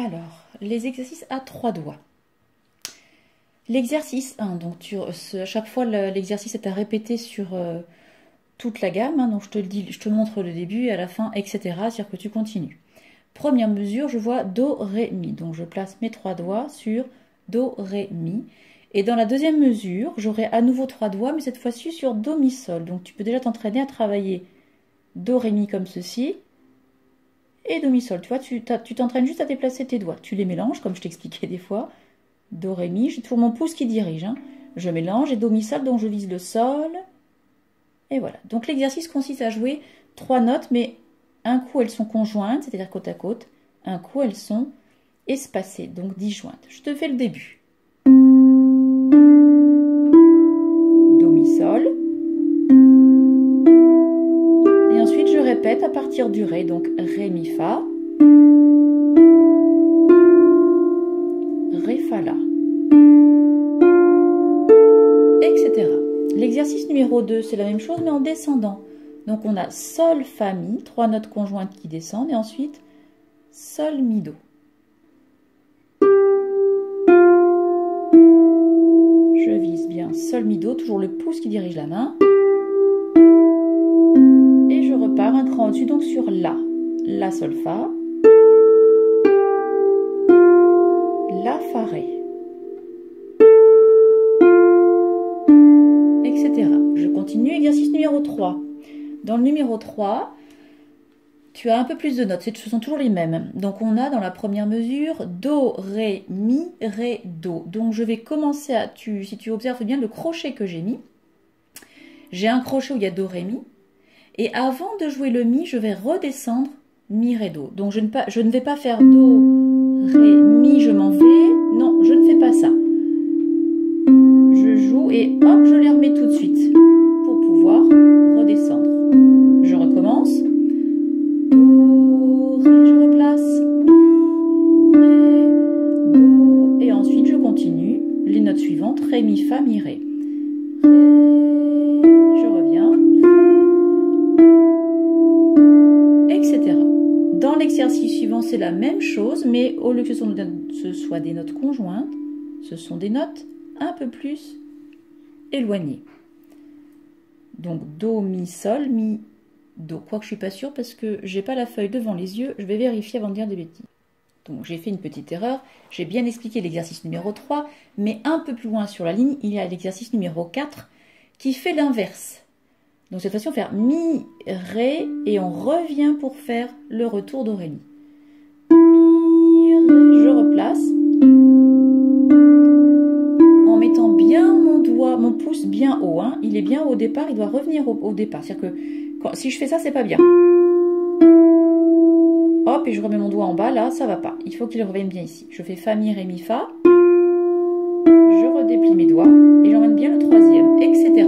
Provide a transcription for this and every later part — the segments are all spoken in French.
Alors, les exercices à 3 doigts. L'exercice 1, donc à chaque fois l'exercice est à répéter sur toute la gamme, hein, donc je te le dis, je te montre le début et à la fin, etc. C'est-à-dire que tu continues. Première mesure, je vois Do, Ré, Mi. Donc je place mes 3 doigts sur Do, Ré, Mi. Et dans la deuxième mesure, j'aurai à nouveau 3 doigts, mais cette fois-ci sur Do, Mi, Sol. Donc tu peux déjà t'entraîner à travailler Do, Ré, Mi comme ceci. Et Do, Mi, Sol. Tu vois, tu t'entraînes juste à déplacer tes doigts. Tu les mélanges, comme je t'expliquais des fois. Do, Ré, Mi. J'ai toujours mon pouce qui dirige. Hein. Je mélange et Do, Mi, Sol, donc je vise le Sol. Et voilà. Donc l'exercice consiste à jouer 3 notes, mais un coup elles sont conjointes, c'est-à-dire côte à côte. Un coup elles sont espacées, donc disjointes. Je te fais le début. Do, Mi, Sol. Et ensuite je répète à partir du Ré, donc Ré, Mi, Fa. Ré, Fa, La. Etc. L'exercice numéro 2, c'est la même chose, mais en descendant. Donc on a Sol, Fa, Mi, 3 notes conjointes qui descendent, et ensuite Sol, Mi, Do. Je vise bien Sol, Mi, Do, toujours le pouce qui dirige la main. Et je repars un cran au-dessus, donc sur La. La, Sol, Fa. La, Fa, Ré. Etc. Je continue, exercice numéro 3. Dans le numéro 3, tu as un peu plus de notes, ce sont toujours les mêmes. Donc on a dans la première mesure Do, Ré, Mi, Ré, Do. Donc je vais commencer à, si tu observes bien le crochet que j'ai mis, j'ai un crochet où il y a Do, Ré, Mi. Et avant de jouer le Mi, je vais redescendre Mi, Ré, Do. Donc je ne vais pas faire Do, Ré, Mi, je m'en vais. Non, je ne fais pas ça. Je joue et hop, je les remets tout de suite pour pouvoir redescendre. Je recommence. Do, Ré, je replace. Mi, Ré, Do. Et ensuite, je continue les notes suivantes. Ré, Mi, Fa, Mi, Ré. Ré, je reviens. Etc. Dans l'exercice suivant, c'est la même chose, mais au lieu que ce soit des notes conjointes, ce sont des notes un peu plus éloignées. Donc Do, Mi, Sol, Mi, Do. Quoique je suis pas sûre parce que j'ai pas la feuille devant les yeux, je vais vérifier avant de dire des bêtises. Donc j'ai fait une petite erreur, j'ai bien expliqué l'exercice numéro 3, mais un peu plus loin sur la ligne, il y a l'exercice numéro 4 qui fait l'inverse. Donc cette fois-ci on va faire Mi, Ré et on revient pour faire le retour Do, Ré, Mi. Mi, Ré, je replace. En mettant bien mon pouce bien haut, hein. Il est bien haut au départ, il doit revenir au départ. C'est-à-dire que si je fais ça, c'est pas bien. Hop, et je remets mon doigt en bas, là, ça va pas. Il faut qu'il revienne bien ici. Je fais Fa, Mi, Ré, Mi, Fa. Je redéplie mes doigts et j'emmène bien le troisième, etc.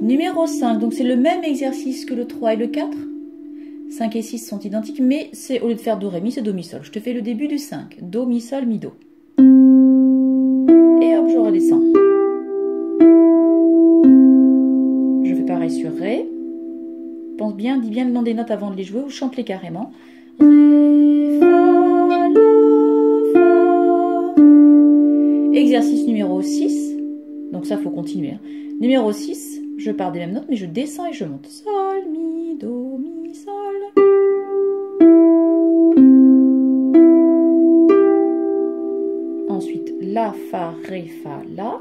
Numéro 5, donc c'est le même exercice que le 3 et le 4. 5 et 6 sont identiques, mais c'est au lieu de faire Do, Ré, Mi, c'est Do, Mi, Sol. Je te fais le début du 5. Do, Mi, Sol, Mi, Do. Et hop, je redescends. Je fais pareil sur Ré. Pense bien, dis bien le nom des notes avant de les jouer ou chante-les carrément. Ré, Fa, La, Fa, Ré. Exercice numéro 6. Donc ça, il faut continuer. Hein. Numéro 6, je pars des mêmes notes, mais je descends et je monte. Sol, Mi, Do, Mi, Sol. Ensuite, La, Fa, Ré, Fa, La. La, Fa, Ré, Fa, La,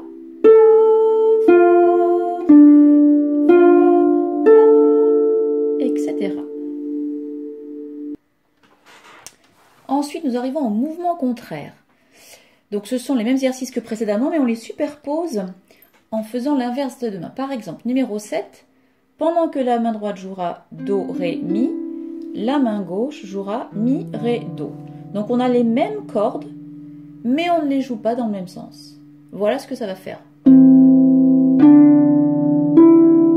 etc. Ensuite, nous arrivons au mouvement contraire. Donc, ce sont les mêmes exercices que précédemment, mais on les superpose en faisant l'inverse de main. Par exemple, numéro 7, pendant que la main droite jouera Do, Ré, Mi, la main gauche jouera Mi, Ré, Do. Donc, on a les mêmes cordes, mais on ne les joue pas dans le même sens. Voilà ce que ça va faire.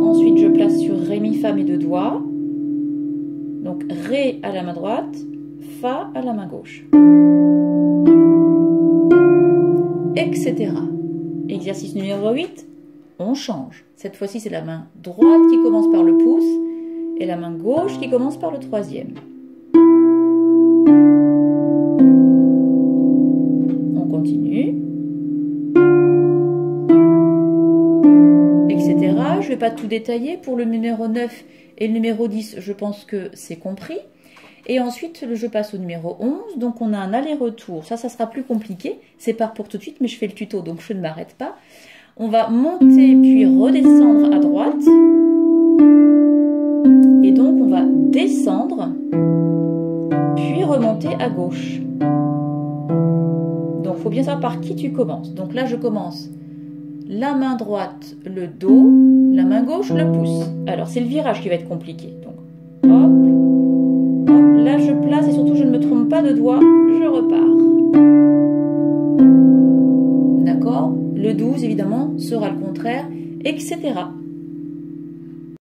Ensuite, je place sur Ré, Mi, Fa mes 2 doigts. Donc, Ré à la main droite, Fa à la main gauche. Etc. Exercice numéro 8, on change. Cette fois-ci, c'est la main droite qui commence par le pouce et la main gauche qui commence par le troisième. pas tout détailler. Pour le numéro 9 et le numéro 10, je pense que c'est compris. Et ensuite, je passe au numéro 11. Donc, on a un aller-retour. Ça sera plus compliqué. C'est pas pour tout de suite, mais je fais le tuto, donc je ne m'arrête pas. On va monter, puis redescendre à droite. Et donc, on va descendre, puis remonter à gauche. Donc, il faut bien savoir par qui tu commences. Donc là, je commence la main droite, le Do, la main gauche, le pouce. Alors, c'est le virage qui va être compliqué. Donc, hop, hop, là, je place et surtout, je ne me trompe pas de doigt, je repars. D'accord? Le 12, évidemment, sera le contraire, etc.